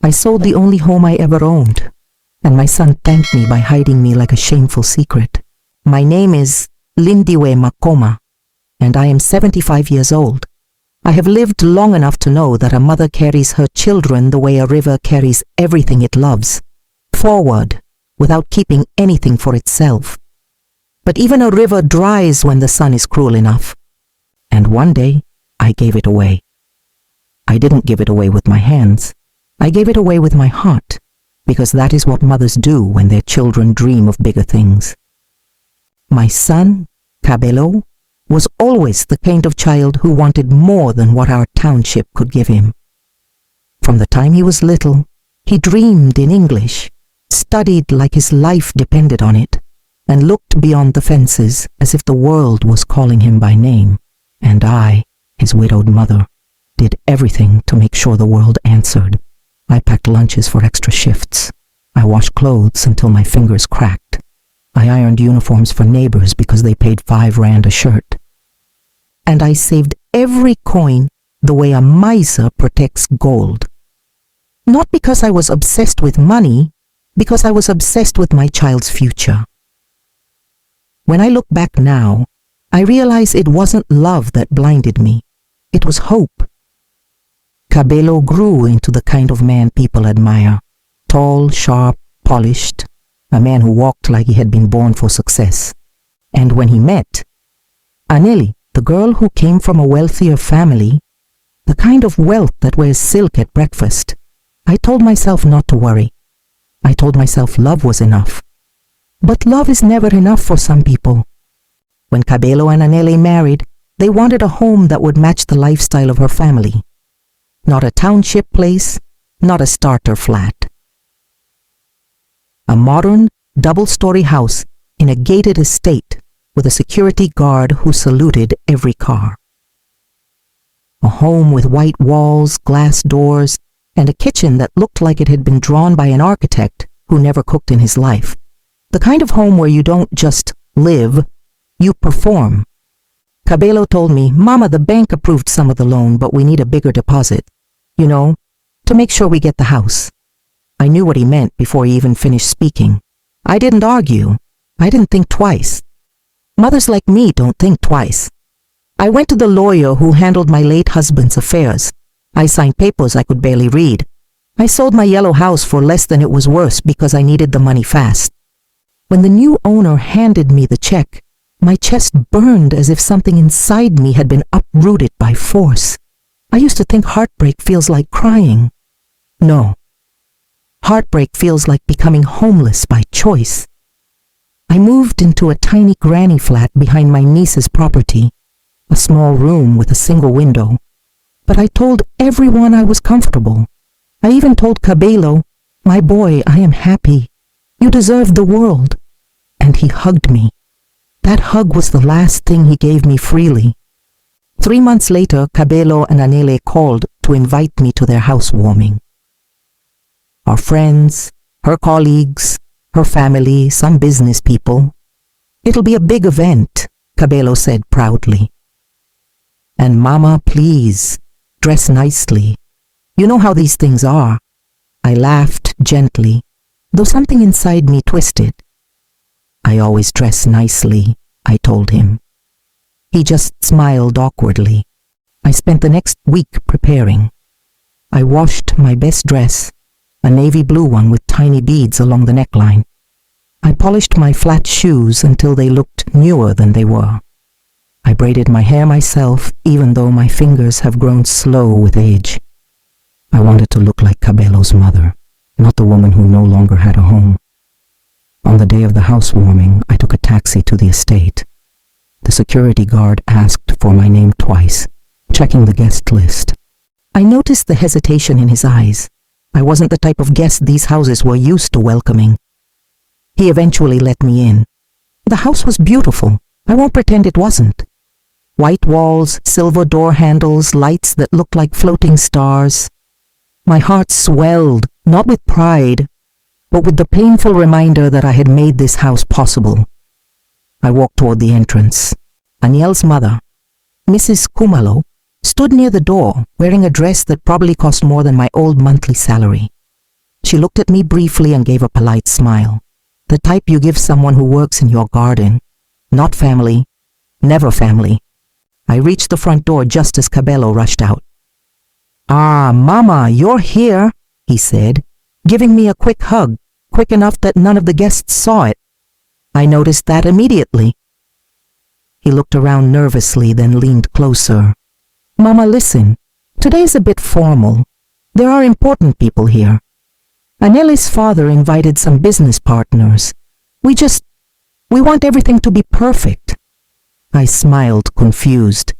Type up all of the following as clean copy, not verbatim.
I sold the only home I ever owned, and my son thanked me by hiding me like a shameful secret. My name is Lindiwe Makoma, and I am 75 years old. I have lived long enough to know that a mother carries her children the way a river carries everything it loves, forward, without keeping anything for itself. But even a river dries when the sun is cruel enough. And one day, I gave it away. I didn't give it away with my hands. I gave it away with my heart, because that is what mothers do when their children dream of bigger things. My son, Kabelo, was always the kind of child who wanted more than what our township could give him. From the time he was little, he dreamed in English, studied like his life depended on it, and looked beyond the fences as if the world was calling him by name. And I, his widowed mother, did everything to make sure the world answered. I packed lunches for extra shifts. I washed clothes until my fingers cracked. I ironed uniforms for neighbors because they paid 5 rand a shirt. And I saved every coin the way a miser protects gold. Not because I was obsessed with money, because I was obsessed with my child's future. When I look back now, I realize it wasn't love that blinded me. It was hope. Kabelo grew into the kind of man people admire. Tall, sharp, polished, a man who walked like he had been born for success. And when he met Aneli, the girl who came from a wealthier family, the kind of wealth that wears silk at breakfast, I told myself not to worry. I told myself love was enough. But love is never enough for some people. When Kabelo and Aneli married, they wanted a home that would match the lifestyle of her family. Not a township place, not a starter flat. A modern, double-story house in a gated estate with a security guard who saluted every car. A home with white walls, glass doors, and a kitchen that looked like it had been drawn by an architect who never cooked in his life. The kind of home where you don't just live, you perform. Kabelo told me, "Mama, the bank approved some of the loan, but we need a bigger deposit. You know, to make sure we get the house." I knew what he meant before he even finished speaking. I didn't argue. I didn't think twice. Mothers like me don't think twice. I went to the lawyer who handled my late husband's affairs. I signed papers I could barely read. I sold my yellow house for less than it was worth because I needed the money fast. When the new owner handed me the check, my chest burned as if something inside me had been uprooted by force. I used to think heartbreak feels like crying. No. Heartbreak feels like becoming homeless by choice. I moved into a tiny granny flat behind my niece's property, a small room with a single window. But I told everyone I was comfortable. I even told Kabelo, "My boy, I am happy. You deserve the world." And he hugged me. That hug was the last thing he gave me freely. 3 months later, Kabelo and Anele called to invite me to their housewarming. Our friends, her colleagues, her family, some business people. "It'll be a big event," Kabelo said proudly. "And Mama, please, dress nicely. You know how these things are." I laughed gently, though something inside me twisted. "I always dress nicely," I told him. He just smiled awkwardly. I spent the next week preparing. I washed my best dress, a navy blue one with tiny beads along the neckline. I polished my flat shoes until they looked newer than they were. I braided my hair myself, even though my fingers have grown slow with age. I wanted to look like Kabelo's mother, not the woman who no longer had a home. On the day of the housewarming, I took a taxi to the estate. The security guard asked for my name twice, checking the guest list. I noticed the hesitation in his eyes. I wasn't the type of guest these houses were used to welcoming. He eventually let me in. The house was beautiful. I won't pretend it wasn't. White walls, silver door handles, lights that looked like floating stars. My heart swelled, not with pride, but with the painful reminder that I had made this house possible. I walked toward the entrance. Aniel's mother, Mrs. Kumalo, stood near the door, wearing a dress that probably cost more than my old monthly salary. She looked at me briefly and gave a polite smile. The type you give someone who works in your garden. Not family. Never family. I reached the front door just as Cabello rushed out. "Ah, Mama, you're here," he said, giving me a quick hug, quick enough that none of the guests saw it. I noticed that immediately. He looked around nervously, then leaned closer. "Mama, listen. Today's a bit formal. There are important people here. Aneli's father invited some business partners. We want everything to be perfect." I smiled, confused.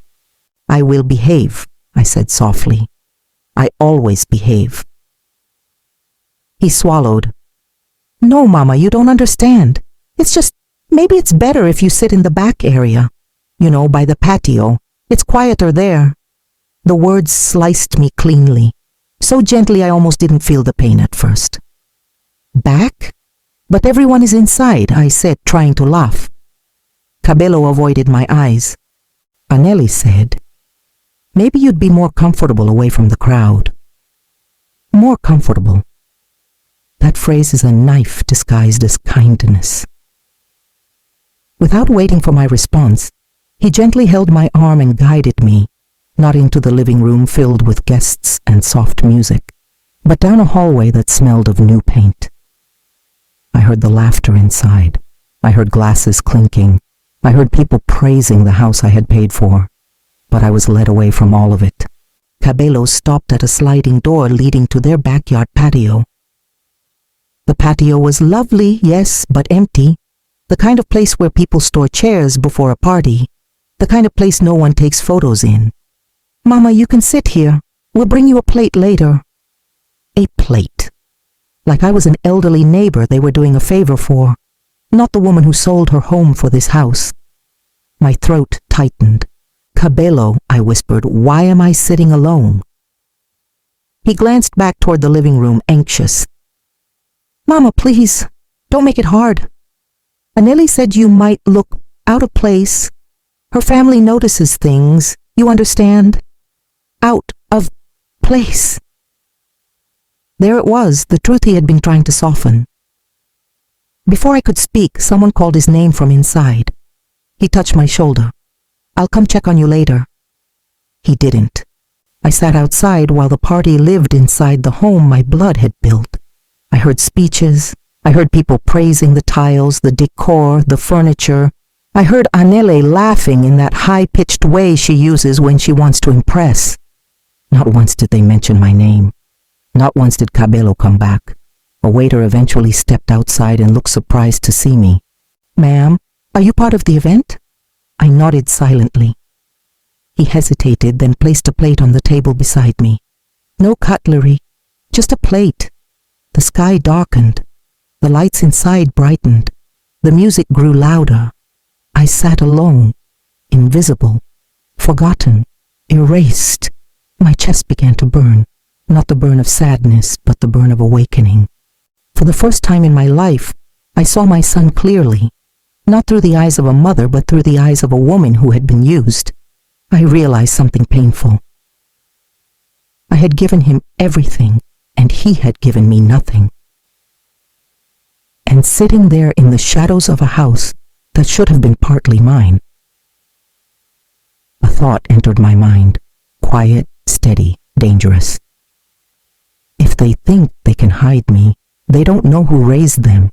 "I will behave," I said softly. "I always behave." He swallowed. "No, Mama, you don't understand. It's just, maybe it's better if you sit in the back area. You know, by the patio. It's quieter there." The words sliced me cleanly. So gently I almost didn't feel the pain at first. "Back? But everyone is inside," I said, trying to laugh. Cabello avoided my eyes. Aneli said, "Maybe you'd be more comfortable away from the crowd." More comfortable. That phrase is a knife disguised as kindness. Without waiting for my response, he gently held my arm and guided me, not into the living room filled with guests and soft music, but down a hallway that smelled of new paint. I heard the laughter inside. I heard glasses clinking. I heard people praising the house I had paid for, but I was led away from all of it. Cabello stopped at a sliding door leading to their backyard patio. The patio was lovely, yes, but empty. The kind of place where people store chairs before a party. The kind of place no one takes photos in. "Mama, you can sit here. We'll bring you a plate later." A plate. Like I was an elderly neighbor they were doing a favor for, not the woman who sold her home for this house. My throat tightened. "Cabello," I whispered, "why am I sitting alone?" He glanced back toward the living room, anxious. "Mama, please, don't make it hard. Aneli said you might look out of place. Her family notices things, you understand? Out of place." There it was, the truth he had been trying to soften. Before I could speak, someone called his name from inside. He touched my shoulder. "I'll come check on you later." He didn't. I sat outside while the party lived inside the home my blood had built. I heard speeches. I heard people praising the tiles, the decor, the furniture. I heard Aneli laughing in that high-pitched way she uses when she wants to impress. Not once did they mention my name. Not once did Cabello come back. A waiter eventually stepped outside and looked surprised to see me. "Ma'am, are you part of the event?" I nodded silently. He hesitated, then placed a plate on the table beside me. No cutlery, just a plate. The sky darkened. The lights inside brightened. The music grew louder. I sat alone, invisible, forgotten, erased. My chest began to burn, not the burn of sadness, but the burn of awakening. For the first time in my life, I saw my son clearly, not through the eyes of a mother, but through the eyes of a woman who had been used. I realized something painful. I had given him everything, and he had given me nothing. And sitting there in the shadows of a house that should have been partly mine, a thought entered my mind, quiet, steady, dangerous. If they think they can hide me, they don't know who raised them.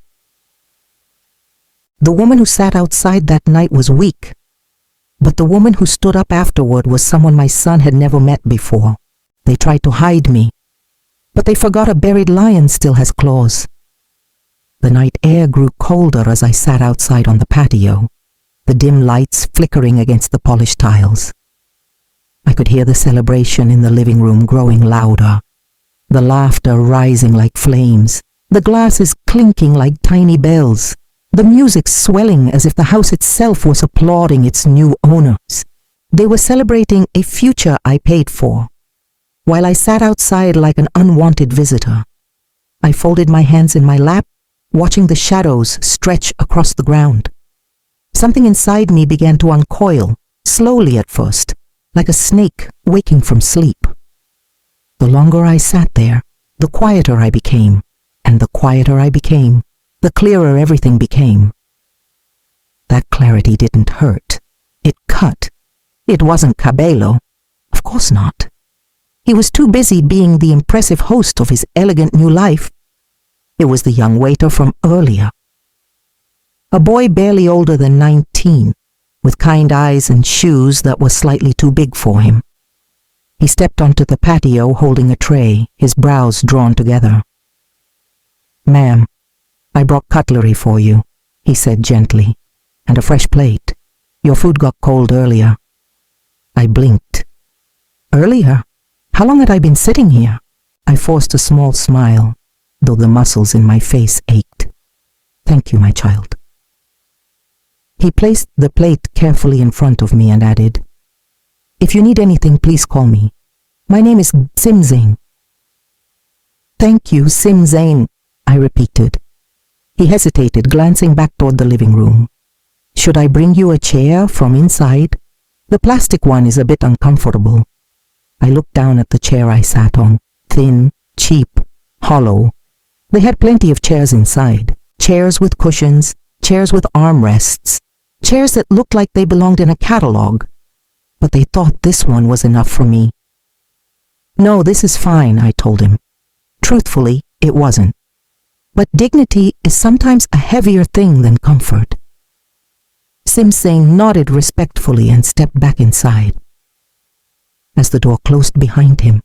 The woman who sat outside that night was weak, but the woman who stood up afterward was someone my son had never met before. They tried to hide me, but they forgot a buried lion still has claws. The night air grew colder as I sat outside on the patio, the dim lights flickering against the polished tiles. I could hear the celebration in the living room growing louder, the laughter rising like flames, the glasses clinking like tiny bells, the music swelling as if the house itself was applauding its new owners. They were celebrating a future I paid for, while I sat outside like an unwanted visitor. I folded my hands in my lap, watching the shadows stretch across the ground. Something inside me began to uncoil, slowly at first, like a snake waking from sleep. The longer I sat there, the quieter I became, And the quieter I became, the clearer everything became. That clarity didn't hurt. It cut. It wasn't Cabello. Of course not. He was too busy being the impressive host of his elegant new life. It was the young waiter from earlier. A boy barely older than 19, with kind eyes and shoes that were slightly too big for him. He stepped onto the patio holding a tray, his brows drawn together. "Ma'am, I brought cutlery for you," he said gently, "and a fresh plate. Your food got cold earlier." I blinked. Earlier? How long had I been sitting here? I forced a small smile, though the muscles in my face ached. "Thank you, my child." He placed the plate carefully in front of me and added, "If you need anything, please call me. My name is Sim Zain." "Thank you, Sim Zain," I repeated. He hesitated, glancing back toward the living room. "Should I bring you a chair from inside? The plastic one is a bit uncomfortable." I looked down at the chair I sat on, thin, cheap, hollow. They had plenty of chairs inside, chairs with cushions, chairs with armrests, chairs that looked like they belonged in a catalog, but they thought this one was enough for me. "No, this is fine," I told him. Truthfully, it wasn't. But dignity is sometimes a heavier thing than comfort. Sim Zain nodded respectfully and stepped back inside. As the door closed behind him,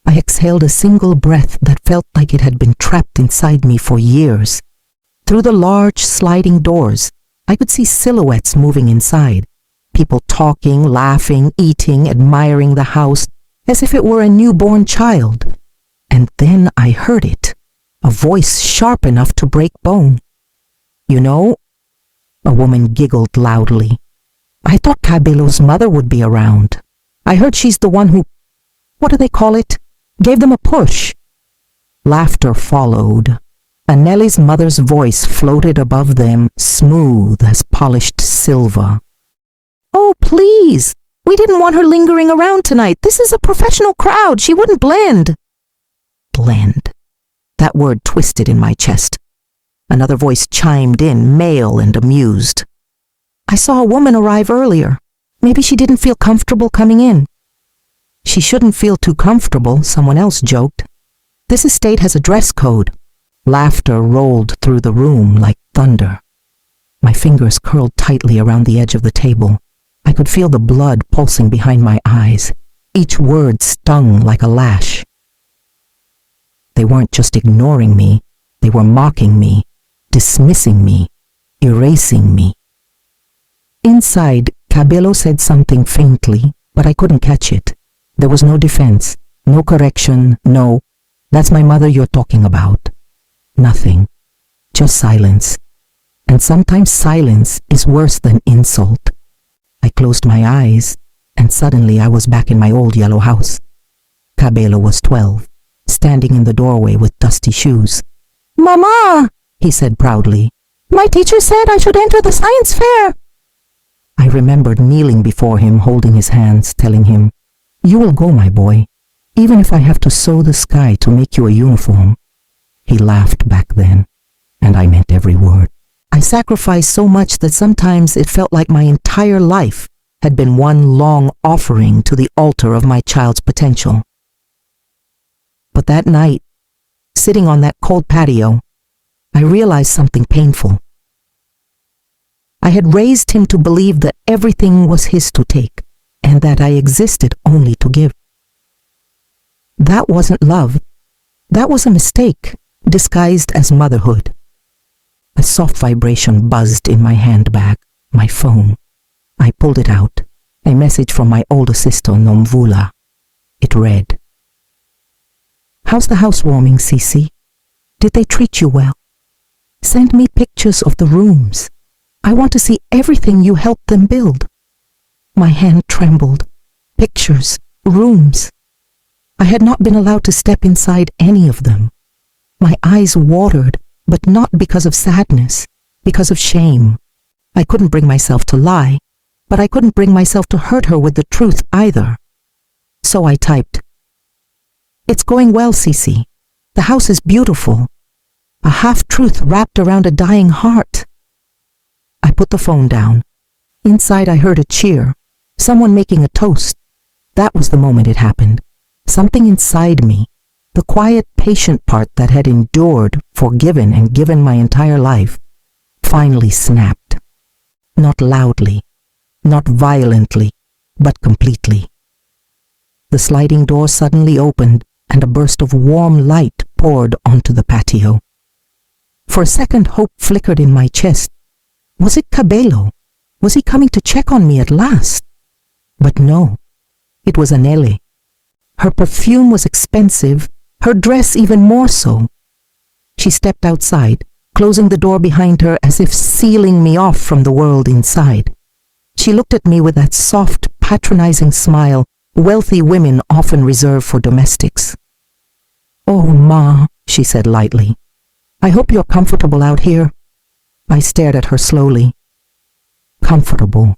I exhaled a single breath that felt like it had been trapped inside me for years. Through the large sliding doors, I could see silhouettes moving inside, people talking, laughing, eating, admiring the house, as if it were a newborn child. And then I heard it, a voice sharp enough to break bone. "You know," a woman giggled loudly, "I thought Cabello's mother would be around. I heard she's the one who, what do they call it, gave them a push." Laughter followed. Anneli's mother's voice floated above them, smooth as polished silver. "Oh, please! We didn't want her lingering around tonight. This is a professional crowd. She wouldn't blend." Blend. That word twisted in my chest. Another voice chimed in, male and amused. "I saw a woman arrive earlier. Maybe she didn't feel comfortable coming in." "She shouldn't feel too comfortable," someone else joked. "This estate has a dress code." Laughter rolled through the room like thunder. My fingers curled tightly around the edge of the table. I could feel the blood pulsing behind my eyes. Each word stung like a lash. They weren't just ignoring me. They were mocking me, dismissing me, erasing me. Inside, Cabello said something faintly, but I couldn't catch it. There was no defense, no correction, no, "That's my mother you're talking about." Nothing. Just silence. And sometimes silence is worse than insult. I closed my eyes, and suddenly I was back in my old yellow house. Cabello was 12, standing in the doorway with dusty shoes. "Mama," he said proudly, "my teacher said I should enter the science fair." I remembered kneeling before him, holding his hands, telling him, "You will go, my boy, even if I have to sew the sky to make you a uniform." He laughed back then, and I meant every word. I sacrificed so much that sometimes it felt like my entire life had been one long offering to the altar of my child's potential. But that night, sitting on that cold patio, I realized something painful. I had raised him to believe that everything was his to take, and that I existed only to give. That wasn't love. That was a mistake, disguised as motherhood. A soft vibration buzzed in my handbag, my phone. I pulled it out, a message from my older sister, Nomvula. It read, "How's the housewarming, Cece? Did they treat you well? Send me pictures of the rooms. I want to see everything you helped them build." My hand trembled. Pictures, rooms. I had not been allowed to step inside any of them. My eyes watered, but not because of sadness, because of shame. I couldn't bring myself to lie, but I couldn't bring myself to hurt her with the truth either. So I typed, "It's going well, Cece. The house is beautiful. a half-truth wrapped around a dying heart. I put the phone down. Inside I heard a cheer, someone making a toast. That was the moment it happened. Something inside me, the quiet, patient part that had endured, forgiven, and given my entire life, finally snapped. Not loudly, not violently, but completely. The sliding door suddenly opened, and a burst of warm light poured onto the patio. For a second, hope flickered in my chest. Was it Cabello? Was he coming to check on me at last? But no, it was Anele. Her perfume was expensive, her dress even more so. She stepped outside, closing the door behind her as if sealing me off from the world inside. She looked at me with that soft, patronizing smile wealthy women often reserve for domestics. "Oh, Ma," she said lightly, "I hope you're comfortable out here." I stared at her slowly. Comfortable.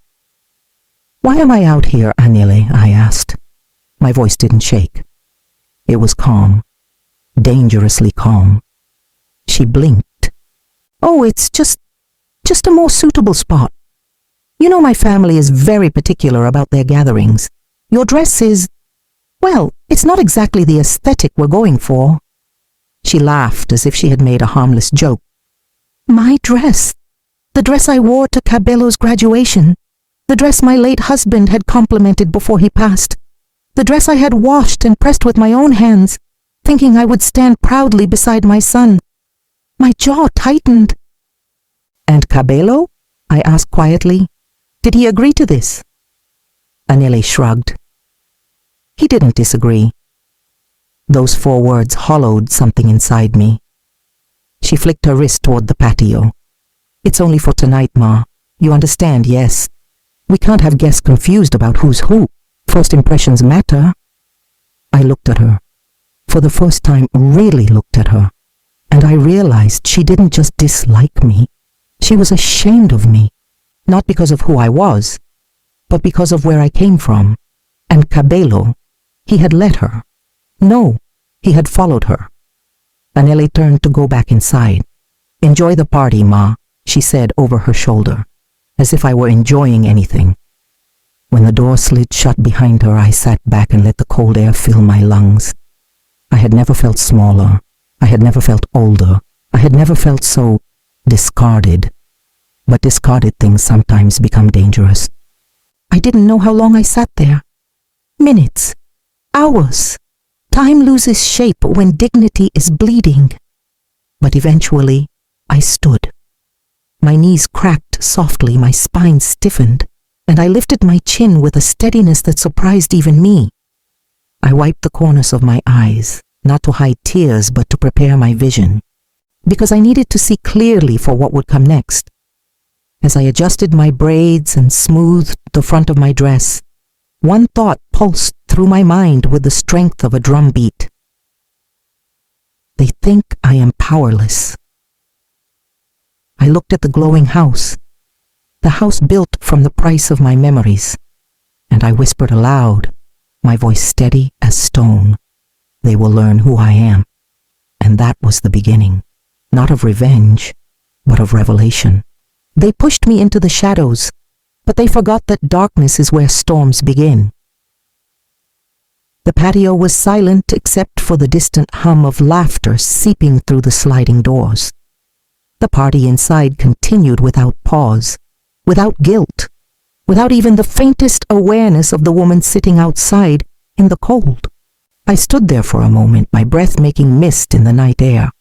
"Why am I out here, Anele?" I asked. My voice didn't shake. It was calm, dangerously calm. She blinked. "Oh, it's just a more suitable spot. You know my family is very particular about their gatherings. Your dress is, well, it's not exactly the aesthetic we're going for." She laughed as if she had made a harmless joke. "My dress? The dress I wore to Cabello's graduation. The dress my late husband had complimented before he passed. The dress I had washed and pressed with my own hands, thinking I would stand proudly beside my son." My jaw tightened. "And Cabello?" I asked quietly. "Did he agree to this?" Anele shrugged. He didn't disagree. Those 4 words hollowed something inside me. She flicked her wrist toward the patio. "It's only for tonight, Ma. You understand, yes? We can't have guests confused about who's who. First impressions matter." I looked at her. For the first time, really looked at her. And I realized she didn't just dislike me. She was ashamed of me. Not because of who I was, but because of where I came from. And Cabello, he had let her. No, he had followed her. Anele turned to go back inside. "Enjoy the party, Ma," she said over her shoulder, as if I were enjoying anything. When the door slid shut behind her, I sat back and let the cold air fill my lungs. I had never felt smaller. I had never felt older. I had never felt so discarded. But discarded things sometimes become dangerous. I didn't know how long I sat there. Minutes. Hours. Time loses shape when dignity is bleeding. But eventually, I stood. My knees cracked softly, my spine stiffened, and I lifted my chin with a steadiness that surprised even me. I wiped the corners of my eyes, not to hide tears, but to prepare my vision, because I needed to see clearly for what would come next. As I adjusted my braids and smoothed the front of my dress, one thought pulsed through my mind with the strength of a drumbeat. They think I am powerless. I looked at the glowing house, the house built from the price of my memories, and I whispered aloud, my voice steady as stone. They will learn who I am. And that was the beginning, not of revenge, but of revelation. They pushed me into the shadows, but they forgot that darkness is where storms begin. The patio was silent except for the distant hum of laughter seeping through the sliding doors. The party inside continued without pause, without guilt, without even the faintest awareness of the woman sitting outside in the cold. I stood there for a moment, my breath making mist in the night air.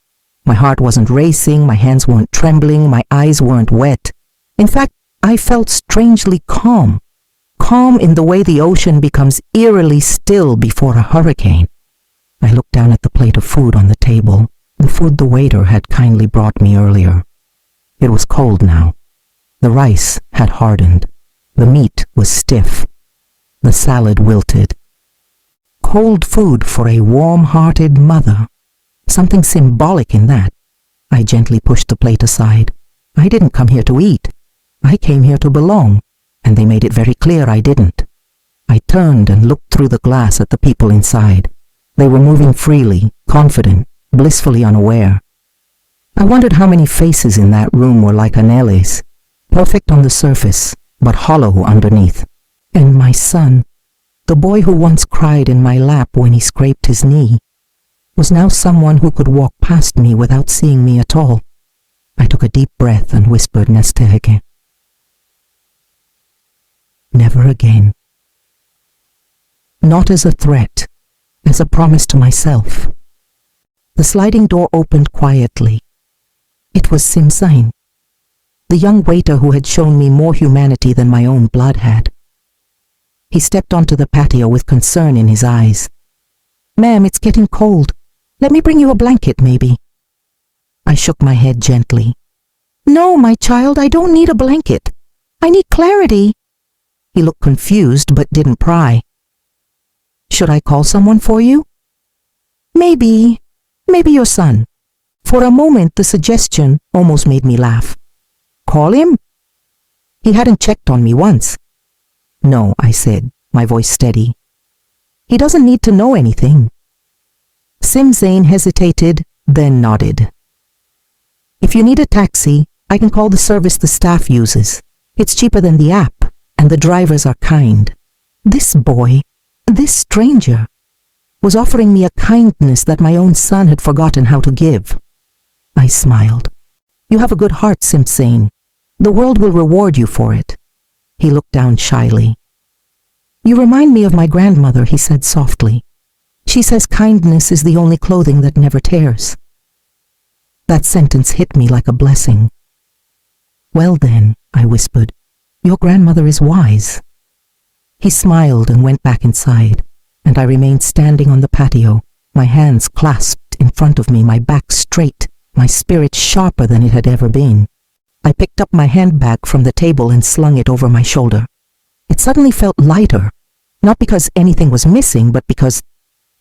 My heart wasn't racing, my hands weren't trembling, my eyes weren't wet. In fact, I felt strangely calm. Calm in the way the ocean becomes eerily still before a hurricane. I looked down at the plate of food on the table, the food the waiter had kindly brought me earlier. It was cold now. The rice had hardened. The meat was stiff. The salad wilted. Cold food for a warm-hearted mother. Something symbolic in that. I gently pushed the plate aside. I didn't come here to eat. I came here to belong, and they made it very clear I didn't. I turned and looked through the glass at the people inside. They were moving freely, confident, blissfully unaware. I wondered how many faces in that room were like Annelle's, perfect on the surface, but hollow underneath. And my son, the boy who once cried in my lap when he scraped his knee, was now someone who could walk past me without seeing me at all. I took a deep breath and whispered Nestereke. Never again. Not as a threat, as a promise to myself. The sliding door opened quietly. It was Simsain, the young waiter who had shown me more humanity than my own blood had. He stepped onto the patio with concern in his eyes. "Ma'am, it's getting cold. Let me bring you a blanket, maybe." I shook my head gently. "No, my child, I don't need a blanket. I need clarity." He looked confused but didn't pry. "Should I call someone for you?" Maybe your son." For a moment, the suggestion almost made me laugh. Call him? He hadn't checked on me once. "No," I said, my voice steady. "He doesn't need to know anything." Simsain hesitated, then nodded. "If you need a taxi, I can call the service the staff uses. It's cheaper than the app, and the drivers are kind." This boy, this stranger, was offering me a kindness that my own son had forgotten how to give. I smiled. "You have a good heart, Simsain. The world will reward you for it." He looked down shyly. "You remind me of my grandmother," he said softly. "She says kindness is the only clothing that never tears." That sentence hit me like a blessing. "Well then," I whispered, "your grandmother is wise." He smiled and went back inside, and I remained standing on the patio, my hands clasped in front of me, my back straight, my spirit sharper than it had ever been. I picked up my handbag from the table and slung it over my shoulder. It suddenly felt lighter, not because anything was missing, but because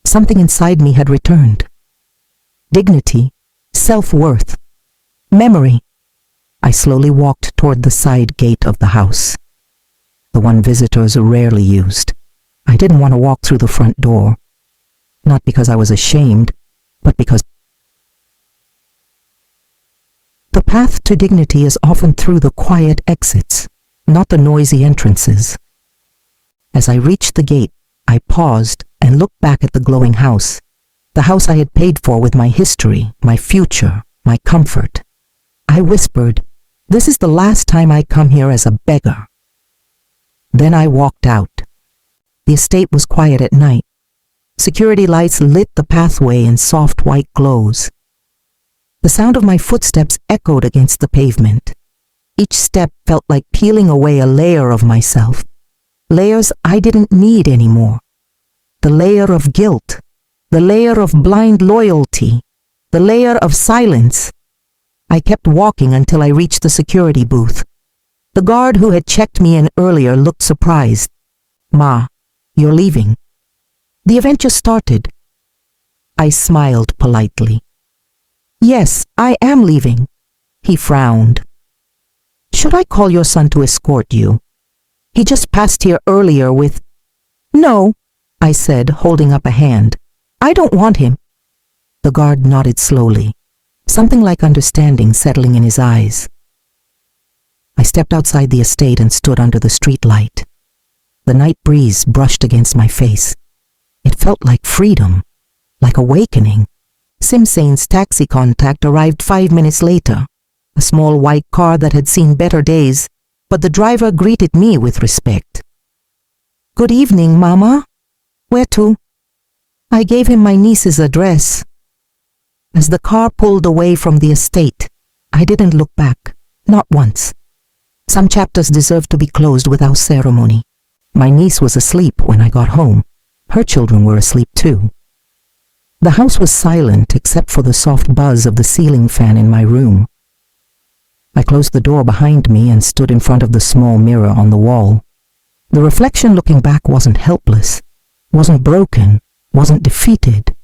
something inside me had returned. Dignity, self-worth, memory. I slowly walked toward the side gate of the house, the one visitors rarely used. I didn't want to walk through the front door, not because I was ashamed, but because the path to dignity is often through the quiet exits, not the noisy entrances. As I reached the gate, I paused and looked back at the glowing house, the house I had paid for with my history, my future, my comfort. I whispered, "This is the last time I come here as a beggar." Then I walked out. The estate was quiet at night. Security lights lit the pathway in soft white glows. The sound of my footsteps echoed against the pavement. Each step felt like peeling away a layer of myself, layers I didn't need anymore. The layer of guilt, the layer of blind loyalty, the layer of silence. I kept walking until I reached the security booth. The guard who had checked me in earlier looked surprised. "Ma, you're leaving." "The event just started." I smiled politely. "Yes, I am leaving." He frowned. "Should I call your son to escort you? He just passed here earlier with—" "No," I said, holding up a hand. "I don't want him." The guard nodded slowly, something like understanding settling in his eyes. I stepped outside the estate and stood under the street light. The night breeze brushed against my face. It felt like freedom, like awakening. Simsain's taxi contact arrived 5 minutes later, a small white car that had seen better days, but the driver greeted me with respect. "Good evening, Mama. Where to?" I gave him my niece's address. As the car pulled away from the estate, I didn't look back, not once. Some chapters deserve to be closed without ceremony. My niece was asleep when I got home. Her children were asleep too. The house was silent except for the soft buzz of the ceiling fan in my room. I closed the door behind me and stood in front of the small mirror on the wall. The reflection looking back wasn't helpless, wasn't broken, wasn't defeated.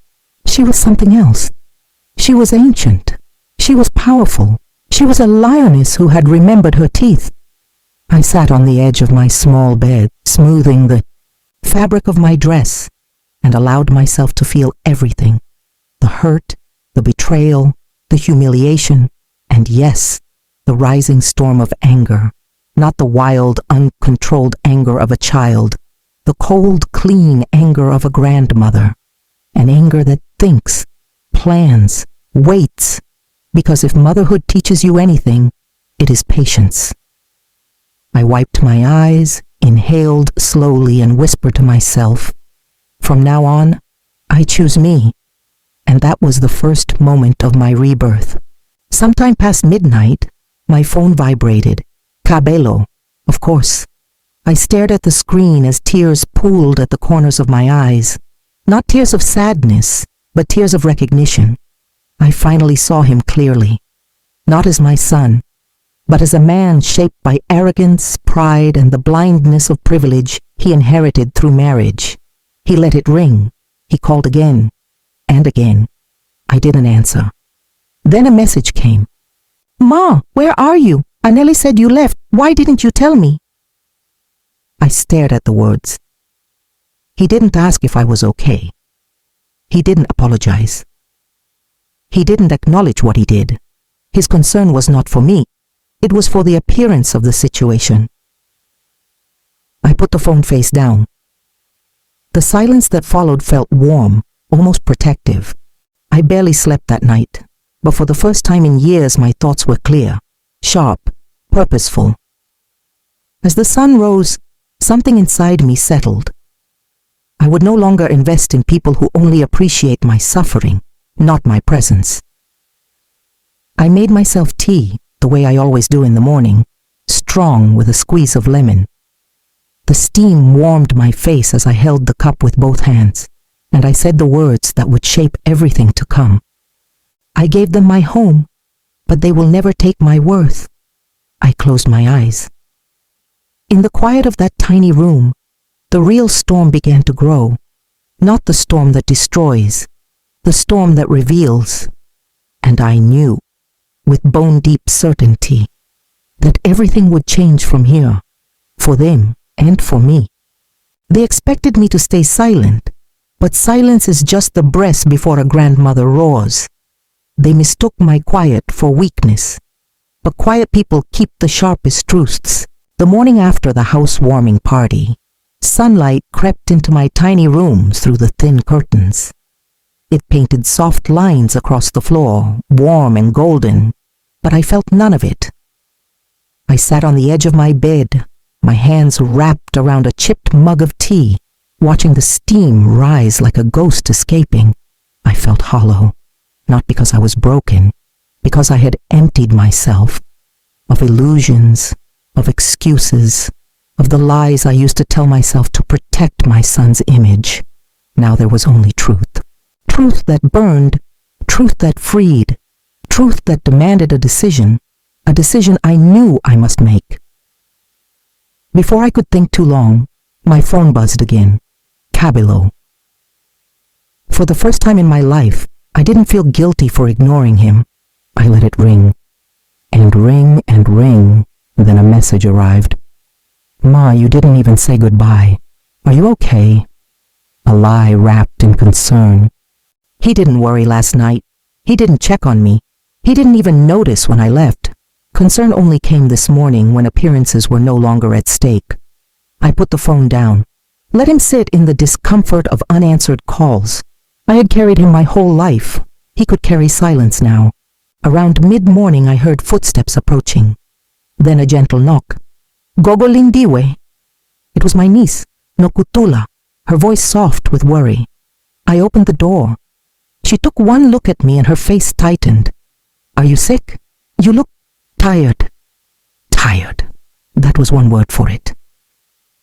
She was something else. She was ancient. She was powerful. She was a lioness who had remembered her teeth. I sat on the edge of my small bed, smoothing the fabric of my dress, and allowed myself to feel everything. The hurt, the betrayal, the humiliation, and yes, the rising storm of anger. Not the wild, uncontrolled anger of a child, the cold, clean anger of a grandmother. An anger that thinks, plans, waits, because if motherhood teaches you anything, it is patience. I wiped my eyes, inhaled slowly, and whispered to myself, from now on, I choose me. And that was the first moment of my rebirth. Sometime past midnight, my phone vibrated. Cabello, of course. I stared at the screen as tears pooled at the corners of my eyes. Not tears of sadness, but tears of recognition. I finally saw him clearly. Not as my son, but as a man shaped by arrogance, pride, and the blindness of privilege he inherited through marriage. He let it ring. He called again and again. I didn't answer. Then a message came. "Ma, where are you? Anneli said you left. Why didn't you tell me?" I stared at the words. He didn't ask if I was okay. He didn't apologize. He didn't acknowledge what he did. His concern was not for me. It was for the appearance of the situation. I put the phone face down. The silence that followed felt warm, almost protective. I barely slept that night, but for the first time in years my thoughts were clear, sharp, purposeful. As the sun rose, something inside me settled. I would no longer invest in people who only appreciate my suffering, not my presence. I made myself tea, the way I always do in the morning, strong with a squeeze of lemon. The steam warmed my face as I held the cup with both hands, and I said the words that would shape everything to come. I gave them my home, but they will never take my worth. I closed my eyes. In the quiet of that tiny room, the real storm began to grow, not the storm that destroys, the storm that reveals. And I knew, with bone-deep certainty, that everything would change from here, for them and for me. They expected me to stay silent, but silence is just the breath before a grandmother roars. They mistook my quiet for weakness, but quiet people keep the sharpest truths. The morning after the housewarming party, sunlight crept into my tiny room through the thin curtains. It painted soft lines across the floor, warm and golden, but I felt none of it. I sat on the edge of my bed, my hands wrapped around a chipped mug of tea, watching the steam rise like a ghost escaping. I felt hollow, not because I was broken, because I had emptied myself of illusions, of excuses, of the lies I used to tell myself to protect my son's image. Now there was only truth. Truth that burned, truth that freed, truth that demanded a decision I knew I must make. Before I could think too long, my phone buzzed again. Cabello. For the first time in my life, I didn't feel guilty for ignoring him. I let it ring, and ring and ring, then a message arrived. "Ma, you didn't even say goodbye. Are you okay?" A lie wrapped in concern. He didn't worry last night. He didn't check on me. He didn't even notice when I left. Concern only came this morning when appearances were no longer at stake. I put the phone down. Let him sit in the discomfort of unanswered calls. I had carried him my whole life. He could carry silence now. Around mid-morning I heard footsteps approaching. Then a gentle knock. "Gogo Lindiwe." It was my niece, Nokutula, her voice soft with worry. I opened the door. She took one look at me and her face tightened. "Are you sick? You look tired." Tired. That was one word for it.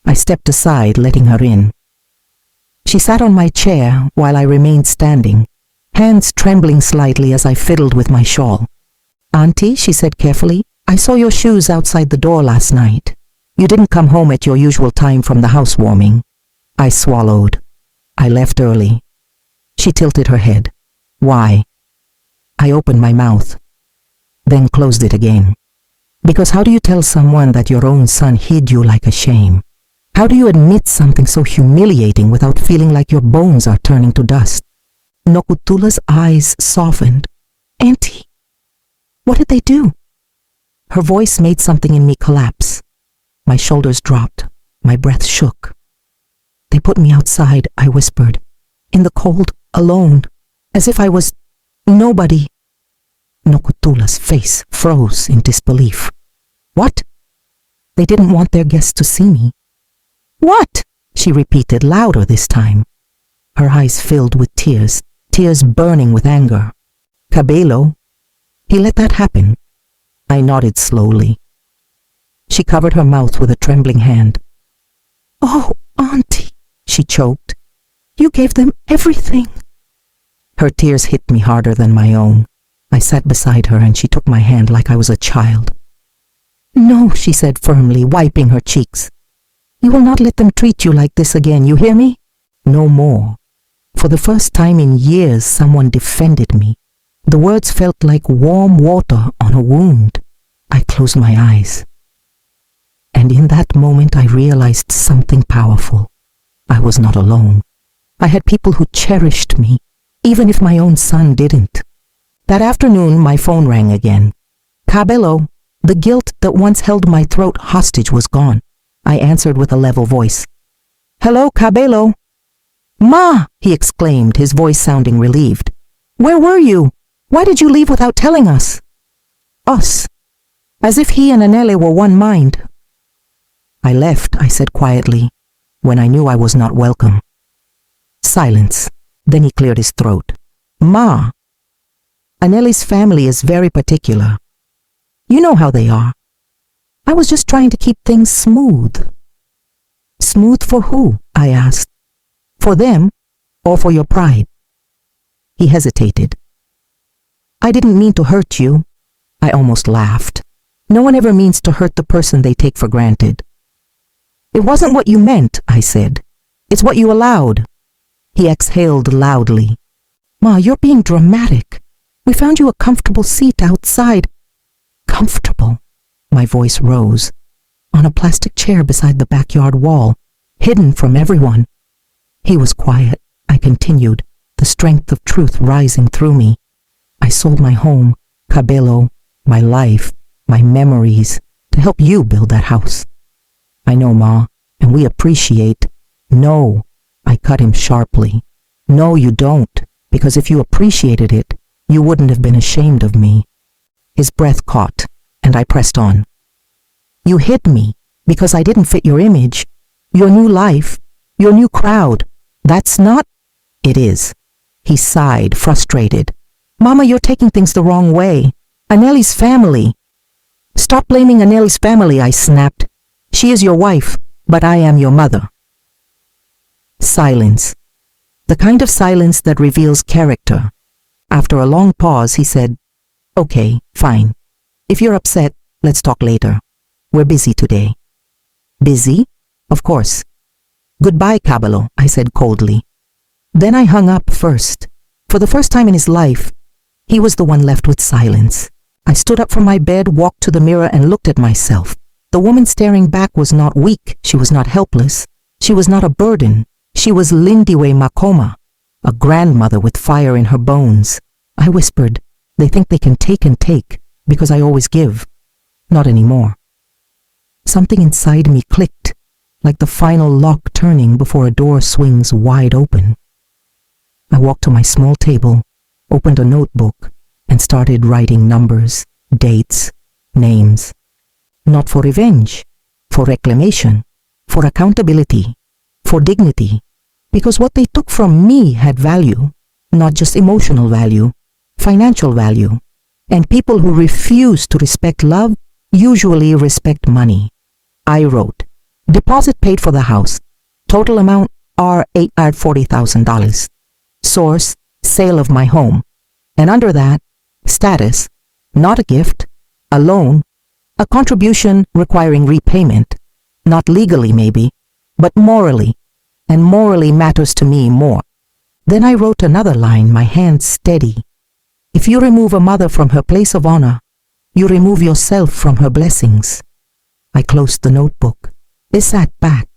I stepped aside, letting her in. She sat on my chair while I remained standing, hands trembling slightly as I fiddled with my shawl. "Auntie," she said carefully, "I saw your shoes outside the door last night. You didn't come home at your usual time from the housewarming." I swallowed. "I left early." She tilted her head. "Why?" I opened my mouth, then closed it again. Because how do you tell someone that your own son hid you like a shame? How do you admit something so humiliating without feeling like your bones are turning to dust? Nokutula's eyes softened. "Auntie, What did they do? Her voice made something in me collapse. My shoulders dropped. My breath shook. They put me outside, I whispered. In the cold, alone. As if I was nobody. Nokutula's face froze in disbelief. What? They didn't want their guests to see me. What? She repeated, louder this time. Her eyes filled with tears, tears burning with anger. Cabello. He let that happen. I nodded slowly. She covered her mouth with a trembling hand. Oh, Auntie, she choked. You gave them everything. Her tears hit me harder than my own. I sat beside her and she took my hand like I was a child. No, she said firmly, wiping her cheeks. You will not let them treat you like this again, you hear me? No more. For the first time in years, someone defended me. The words felt like warm water on a wound. I closed my eyes. And in that moment I realized something powerful. I was not alone. I had people who cherished me, even if my own son didn't. That afternoon my phone rang again. Cabello, the guilt that once held my throat hostage was gone. I answered with a level voice. Hello, Cabello. Ma, he exclaimed, his voice sounding relieved. Where were you? Why did you leave without telling us? Us. As if he and Anele were one mind. I left, I said quietly, when I knew I was not welcome. Silence. Then he cleared his throat. Ma, Anele's family is very particular. You know how they are. I was just trying to keep things smooth. Smooth for who? I asked. For them or for your pride? He hesitated. I didn't mean to hurt you. I almost laughed. No one ever means to hurt the person they take for granted. It wasn't what you meant, I said. It's what you allowed. He exhaled loudly. Ma, you're being dramatic. We found you a comfortable seat outside. Comfortable? My voice rose. On a plastic chair beside the backyard wall, hidden from everyone. He was quiet. I continued, the strength of truth rising through me. I sold my home, Cabello, my life, my memories, to help you build that house. I know, Ma, and we appreciate. No, I cut him sharply. No, you don't, because if you appreciated it, you wouldn't have been ashamed of me. His breath caught, and I pressed on. You hid me because I didn't fit your image, your new life, your new crowd. That's not... It is. He sighed, frustrated. Mama, you're taking things the wrong way. Anele's family. Stop blaming Anele's family, I snapped. She is your wife, but I am your mother. Silence. The kind of silence that reveals character. After a long pause, he said, Okay, fine. If you're upset, let's talk later. We're busy today. Busy? Of course. Goodbye, Cabello, I said coldly. Then I hung up first. For the first time in his life, he was the one left with silence. I stood up from my bed, walked to the mirror, and looked at myself. The woman staring back was not weak. She was not helpless. She was not a burden. She was Lindiwe Makoma, a grandmother with fire in her bones. I whispered, They think they can take and take, because I always give. Not anymore. Something inside me clicked, like the final lock turning before a door swings wide open. I walked to my small table, opened a notebook, and started writing numbers, dates, names. Not for revenge, for reclamation, for accountability, for dignity, because what they took from me had value, not just emotional value, financial value, and people who refuse to respect love usually respect money. I wrote, deposit paid for the house, total amount $840,000. Source, sale of my home. And under that, status, not a gift, a loan, a contribution requiring repayment, not legally maybe, but morally, and morally matters to me more. Then I wrote another line, my hand steady. If you remove a mother from her place of honor, you remove yourself from her blessings. I closed the notebook. I sat back,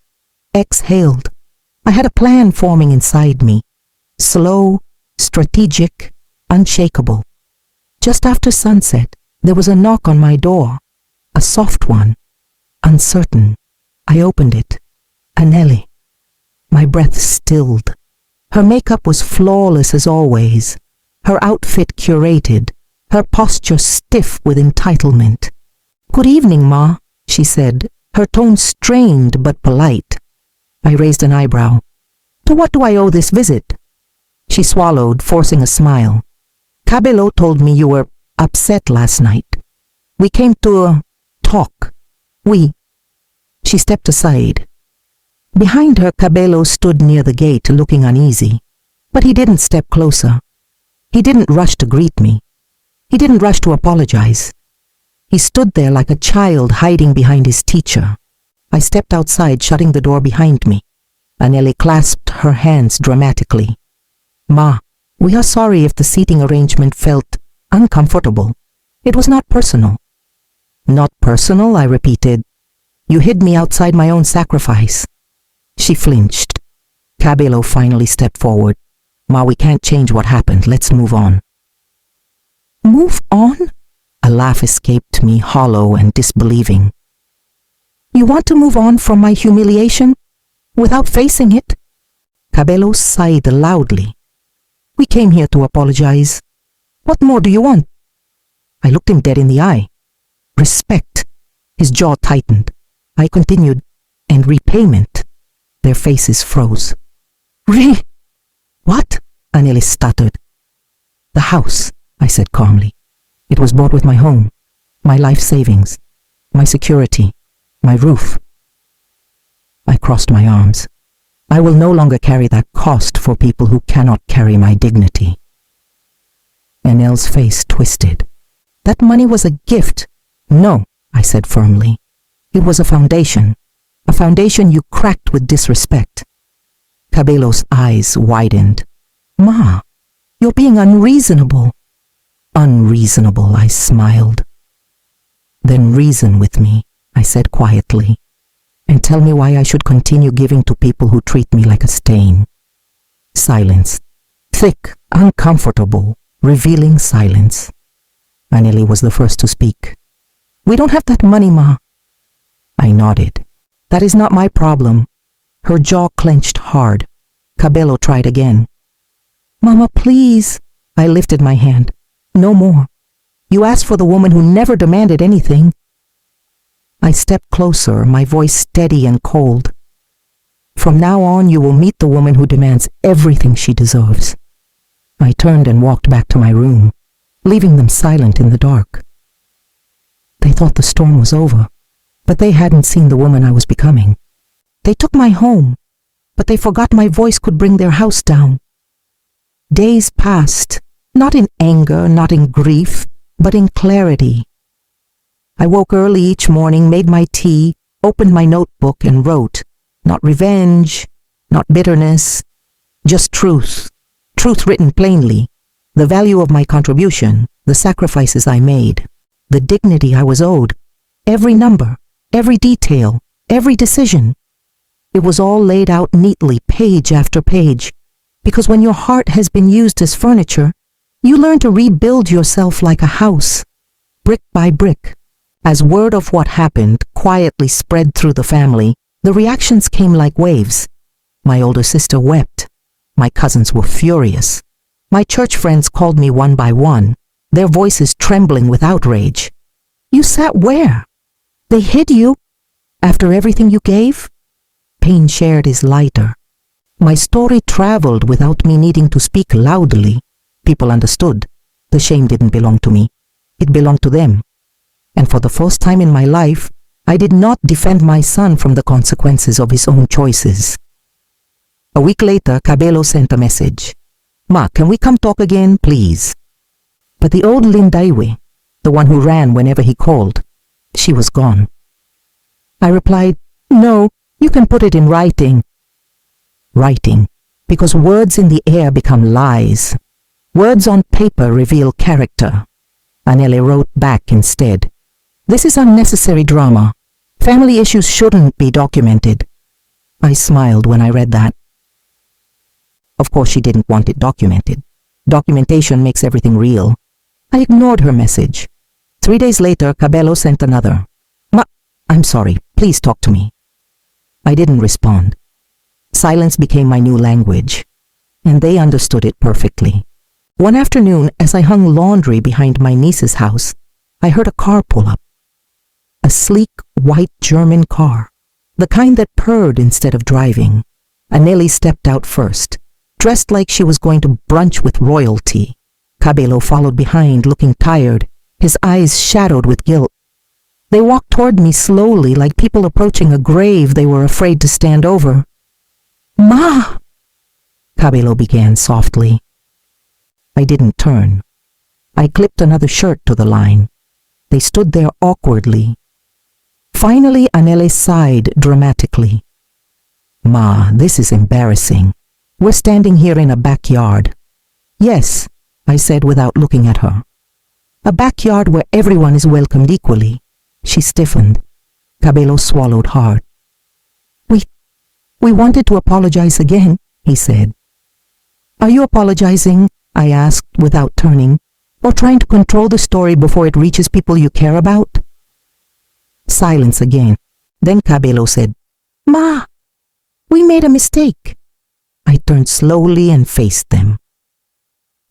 exhaled. I had a plan forming inside me. Slow, strategic, unshakable. Just after sunset, There was a knock on my door, a soft one, uncertain. I opened it. Anneli. My breath stilled. Her makeup was flawless as always, her outfit curated, her posture stiff with entitlement. "Good evening, Ma," she said, her tone strained but polite. I raised an eyebrow. "To what do I owe this visit?" She swallowed, forcing a smile. "Cabello told me you were upset last night. We came to talk. She stepped aside. Behind her, Cabello stood near the gate, looking uneasy. But he didn't step closer. He didn't rush to greet me. He didn't rush to apologize. He stood there like a child hiding behind his teacher. I stepped outside, shutting the door behind me. Anneli clasped her hands dramatically. "Ma, we are sorry if the seating arrangement felt uncomfortable. It was not personal." "Not personal," I repeated. "You hid me outside my own sacrifice." She flinched. Cabello finally stepped forward. "Ma, we can't change what happened. Let's move on." "Move on?" A laugh escaped me, hollow and disbelieving. "You want to move on from my humiliation without facing it?" Cabello sighed loudly. "We came here to apologize. What more do you want?" I looked him dead in the eye. "Respect." His jaw tightened. I continued, "And repayment." Their faces froze. What?" Anneli stuttered. "The house," I said calmly. "It was bought with my home, my life savings, my security, my roof." I crossed my arms. I will no longer carry that cost for people who cannot carry my dignity. Annel's face twisted. "That money was a gift." "No," I said firmly. "It was a foundation you cracked with disrespect." Cabello's eyes widened. "Ma, you're being unreasonable." "Unreasonable," I smiled. "Then reason with me," I said quietly, "and tell me why I should continue giving to people who treat me like a stain." Silence. Thick, uncomfortable, revealing silence. Anneli was the first to speak. "We don't have that money, Ma." I nodded. "That is not my problem." Her jaw clenched hard. Cabello tried again. "Mama, please." I lifted my hand. "No more. You asked for the woman who never demanded anything." I stepped closer, my voice steady and cold. "From now on, you will meet the woman who demands everything she deserves." I turned and walked back to my room, leaving them silent in the dark. They thought the storm was over, but they hadn't seen the woman I was becoming. They took my home, but they forgot my voice could bring their house down. Days passed, not in anger, not in grief, but in clarity. I woke early each morning, made my tea, opened my notebook and wrote, not revenge, not bitterness, just truth. Truth written plainly, the value of my contribution, the sacrifices I made, the dignity I was owed, every number, every detail, every decision. It was all laid out neatly, page after page, because when your heart has been used as furniture, you learn to rebuild yourself like a house, brick by brick. As word of what happened quietly spread through the family, the reactions came like waves. My older sister wept. My cousins were furious. My church friends called me one by one, their voices trembling with outrage. "You sat where? They hid you? After everything you gave?" Pain shared is lighter. My story traveled without me needing to speak loudly. People understood. The shame didn't belong to me. It belonged to them. And for the first time in my life, I did not defend my son from the consequences of his own choices. A week later, Cabello sent a message. "Ma, can we come talk again, please?" But the old Lindaiwe, the one who ran whenever he called, she was gone. I replied, "No, you can put it in writing." Writing, because words in the air become lies. Words on paper reveal character. Anneli wrote back instead. "This is unnecessary drama. Family issues shouldn't be documented." I smiled when I read that. Of course she didn't want it documented. Documentation makes everything real. I ignored her message. 3 days later, Cabello sent another. I'm sorry, please talk to me. I didn't respond. Silence became my new language, and they understood it perfectly. One afternoon, as I hung laundry behind my niece's house, I heard a car pull up. A sleek, white German car, the kind that purred instead of driving. Anneli stepped out first, dressed like she was going to brunch with royalty. Cabello followed behind, looking tired, his eyes shadowed with guilt. They walked toward me slowly, like people approaching a grave they were afraid to stand over. "Ma!" Cabello began softly. I didn't turn. I clipped another shirt to the line. They stood there awkwardly. Finally, Anneli sighed dramatically. "Ma, this is embarrassing. We're standing here in a backyard." "Yes," I said without looking at her. "A backyard where everyone is welcomed equally." She stiffened. Cabello swallowed hard. We wanted to apologize again," he said. "Are you apologizing?" I asked without turning, "or trying to control the story before it reaches people you care about?" Silence again. Then Cabello said, "Ma, we made a mistake." I turned slowly and faced them.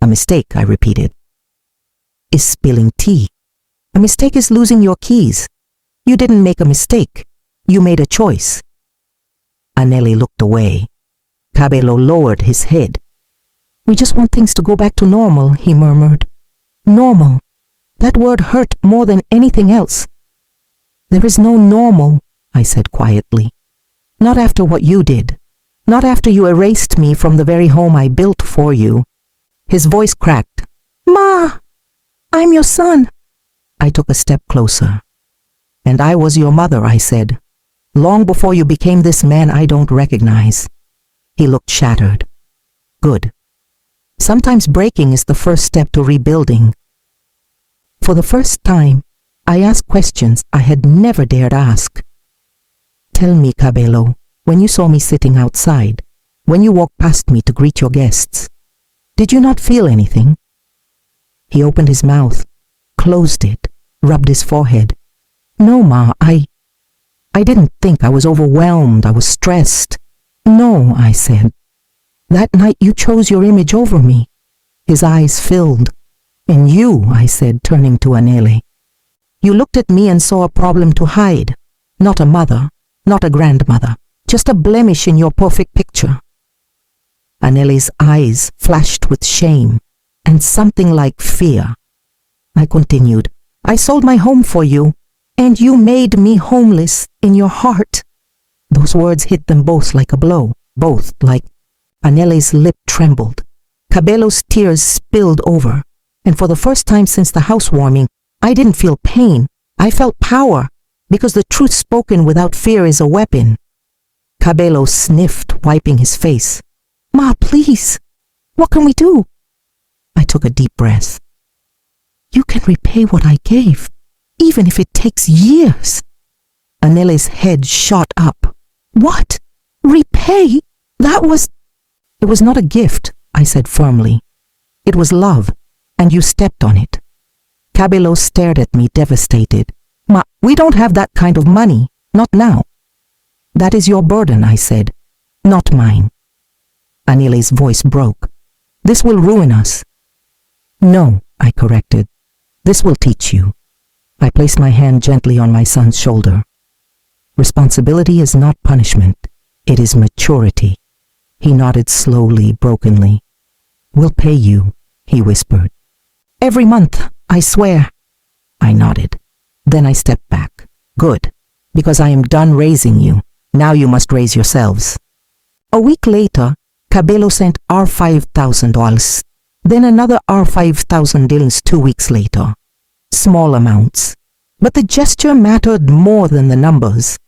"A mistake," I repeated, "is spilling tea. A mistake is losing your keys. You didn't make a mistake. You made a choice." Anneli looked away. Cabello lowered his head. "We just want things to go back to normal," he murmured. "Normal. That word hurt more than anything else." "There is no normal," I said quietly. "Not after what you did. Not after you erased me from the very home I built for you." His voice cracked. "Ma, I'm your son." I took a step closer. "And I was your mother," I said. "Long before you became this man I don't recognize." He looked shattered. "Good. Sometimes breaking is the first step to rebuilding." For the first time, I asked questions I had never dared ask. "Tell me, Cabello, when you saw me sitting outside, when you walked past me to greet your guests, did you not feel anything?" He opened his mouth, closed it, rubbed his forehead. "No, Ma, I didn't think. I was overwhelmed. I was stressed." "No," I said. "That night you chose your image over me." His eyes filled. "And you," I said, turning to Anneli, "you looked at me and saw a problem to hide. Not a mother, not a grandmother, just a blemish in your perfect picture." Anneli's eyes flashed with shame and something like fear. I continued, "I sold my home for you, and you made me homeless in your heart." Those words hit them both like a blow, both like. Anneli's lip trembled. Cabello's tears spilled over, and for the first time since the housewarming, I didn't feel pain. I felt power, because the truth spoken without fear is a weapon. Cabello sniffed, wiping his face. "Ma, please, what can we do?" I took a deep breath. "You can repay what I gave, even if it takes years." Anneli's head shot up. "What? Repay? That was—" "It was not a gift," I said firmly. "It was love, and you stepped on it." Cabello stared at me, devastated. "Ma, we don't have that kind of money, not now." "That is your burden," I said, "not mine." Anneli's voice broke. "This will ruin us." "No," I corrected. "This will teach you." I placed my hand gently on my son's shoulder. "Responsibility is not punishment. It is maturity." He nodded slowly, brokenly. "We'll pay you," he whispered. "Every month, I swear." I nodded. Then I stepped back. "Good, because I am done raising you. Now you must raise yourselves." A week later, Cabello sent our $5,000, then another our $5,000 2 weeks later. Small amounts. But the gesture mattered more than the numbers.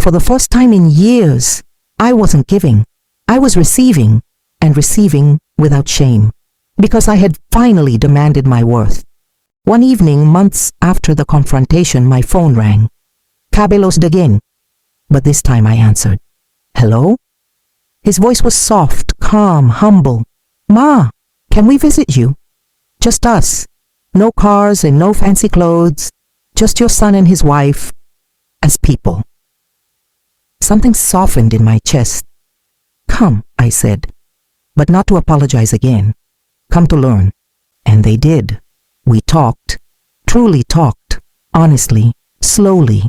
For the first time in years, I wasn't giving. I was receiving, and receiving without shame, because I had finally demanded my worth. One evening, months after the confrontation, my phone rang. Cabello's again. But this time I answered. "Hello?" His voice was soft, calm, humble. "Ma, can we visit you?" "Just us." No cars and no fancy clothes, just your son and his wife, as people. Something softened in my chest. Come, I said, but not to apologize again. Come to learn. And they did. We talked, truly talked, honestly, slowly,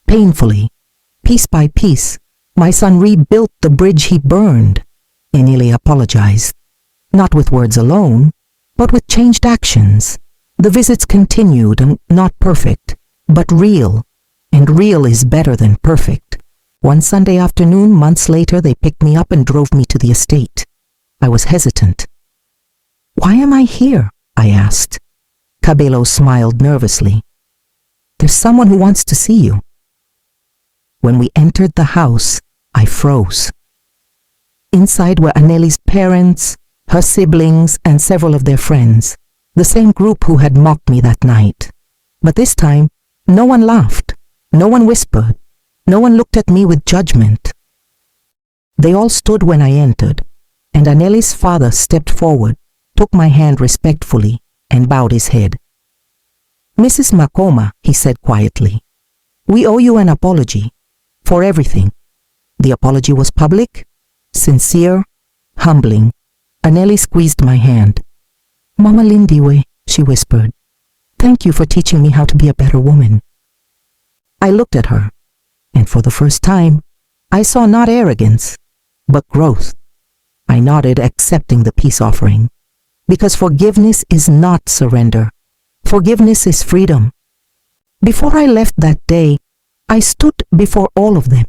painfully, piece by piece. My son rebuilt the bridge he burned. Anele apologized, not with words alone, but with changed actions. The visits continued, not perfect, but real, and real is better than perfect. One Sunday afternoon, months later, they picked me up and drove me to the estate. I was hesitant. Why am I here? I asked. Cabello smiled nervously. There's someone who wants to see you. When we entered the house, I froze. Inside were Anele's parents, her siblings, and several of their friends, the same group who had mocked me that night. But this time, no one laughed, no one whispered, no one looked at me with judgment. They all stood when I entered, and Anele's father stepped forward, took my hand respectfully, and bowed his head. Mrs. Makoma, he said quietly, we owe you an apology for everything. The apology was public, sincere, humbling. Anele squeezed my hand. Mama Lindiwe, she whispered, thank you for teaching me how to be a better woman. I looked at her, and for the first time, I saw not arrogance, but growth. I nodded, accepting the peace offering, because forgiveness is not surrender. Forgiveness is freedom. Before I left that day, I stood before all of them,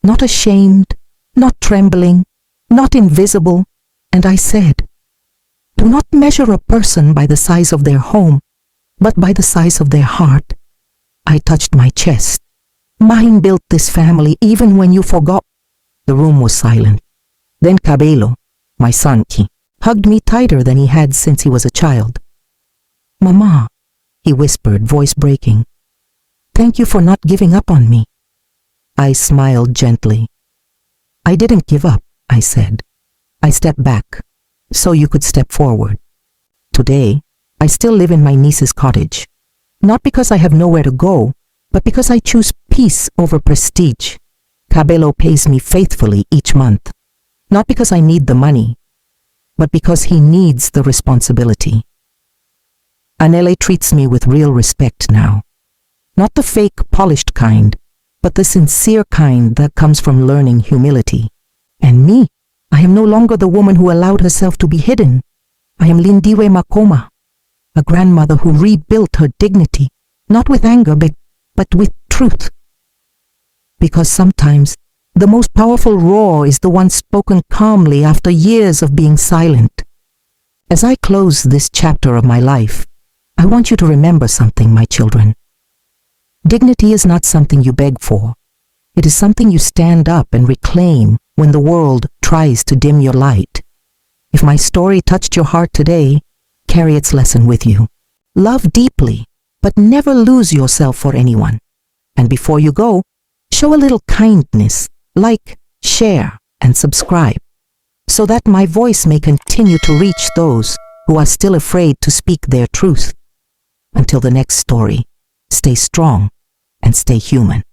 not ashamed, not trembling, not invisible, and I said, do not measure a person by the size of their home, but by the size of their heart. I touched my chest. Mine built this family even when you forgot. The room was silent. Then Cabello, my son, hugged me tighter than he had since he was a child. Mama, he whispered, voice breaking, thank you for not giving up on me. I smiled gently. I didn't give up, I said. I stepped back, so you could step forward. Today, I still live in my niece's cottage. Not because I have nowhere to go, but because I choose peace over prestige. Cabello pays me faithfully each month. Not because I need the money, but because he needs the responsibility. Anele treats me with real respect now. Not the fake, polished kind, but the sincere kind that comes from learning humility. And me, I am no longer the woman who allowed herself to be hidden. I am Lindiwe Makoma, a grandmother who rebuilt her dignity, not with anger, but with truth. Because sometimes, the most powerful roar is the one spoken calmly after years of being silent. As I close this chapter of my life, I want you to remember something, my children. Dignity is not something you beg for. It is something you stand up and reclaim when the world tries to dim your light. If my story touched your heart today, carry its lesson with you. Love deeply, but never lose yourself for anyone. And before you go, show a little kindness, like, share, and subscribe, so that my voice may continue to reach those who are still afraid to speak their truth. Until the next story, stay strong and stay human.